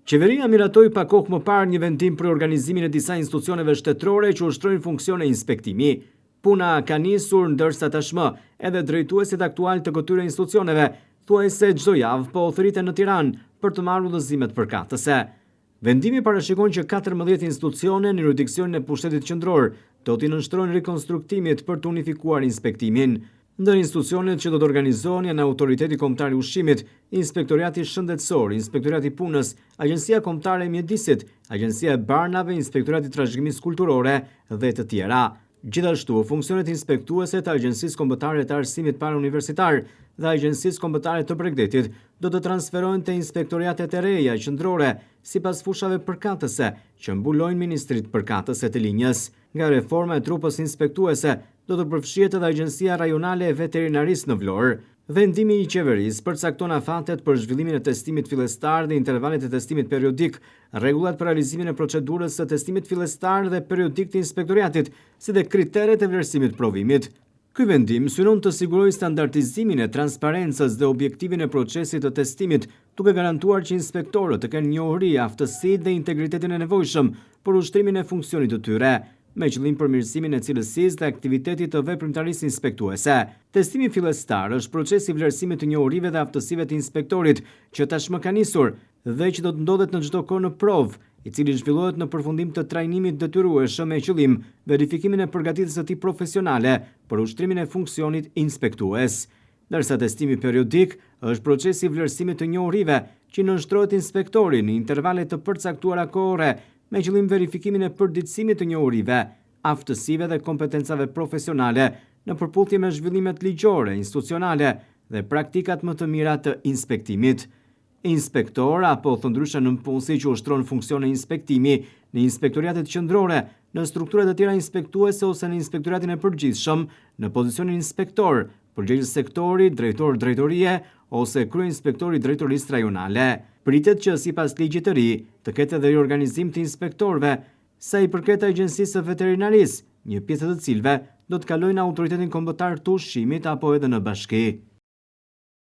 Qeveria miratoi pa kohë më parë një vendim për organizimin e disa institucioneve shtetërore që ushtrojnë funksione inspektimi. Puna ka nisur ndërsa tashmë edhe drejtuesit aktual të këtyre institucioneve thuajse çdo javë po thëriten në Tiranë për të marrë udhëzimet përkatëse. Vendimi parashikon që 14 institucione në jurisdiksionin e pushtetit qendror do t'i nënshtrojnë rikonstruktimit për të unifikuar inspektimin. Ndër institucionet që do të organizohen janë Autoriteti Kombëtar i Ushqimit, Inspektoriati Shëndetësor, Inspektoriati Punës, Agjencia Kombëtare e Mjedisit, Agjencia e Barnave, Inspektoriati Trashëgimisë Kulturore dhe të tjera. Gjithashtu, funksionet inspektuese të Agjencisë Kombëtare të Arsimit Parauniversitar dhe Agjencisë Kombëtare të Bregdetit do të transferohen te inspektoriatet e reja qendrore sipas fushave përkatëse që mbulojnë Ministritë Përkatëse të Linjës. Nga reforma e trupës inspektuese do të përfshihet edhe Agjencia Rajonale e Veterinarisë në Vlorë. Vendimi i qeverisë përcakton afatet për zhvillimin e testimit fillestar dhe intervalet e testimit periodik, rregullat për realizimin e procedurës së testimit fillestar dhe periodik të inspektoriatit, si dhe kriteret e vlerësimit provimit. Ky vendim synon të sigurojë standardizimin e transparencës dhe objektivin e procesit të testimit, duke garantuar që inspektorët të kenë njohuri, aftësi dhe integritetin e nevojshëm për ushtrimin e funksionit të tyre, me qëllim përmirësimin e cilësisë dhe aktivitetit të veprimtarisë inspektuese. Testimi fillestar është procesi i vlerësimit të njohurive dhe aftësive të inspektorit, që tashmë ka nisur dhe që do të ndodhet në çdo kohë në provë, i cili zhvillohet në përfundim të trajnimit detyrueshëm me qëllim verifikimin e përgatitjes së tij profesionale për ushtrimin e funksionit inspektues. Ndërsa testimi periodik është procesi i vlerësimit të njohurive që nënshtrohet inspektorin në intervale të përcaktuara kohore me qëllim verifikimin e përditësimit të njohurive, aftësive dhe kompetencave profesionale në përputhje me zhvillimet ligjore, institucionale dhe praktikat më të mira të inspektimit. Inspektor apo thëndryshe nënpunësi që ushtron funksione inspektimi në inspektoriatet qendrore, në strukturat e tjera inspektuese ose në inspektoriatin e përgjithshëm, në pozicionin inspektor, përgjegjës sektori, drejtor drejtorie ose kryeinspektori drejtorisë rajonale. Pritet që sipas ligjit të ri të ketë edhe riorganizim të inspektorëve, sa i përket Agjencisë së Veterinarisë, një pjesë të cilëve do të kalojnë në Autoritetin Kombëtar të Ushqimit apo edhe në bashki.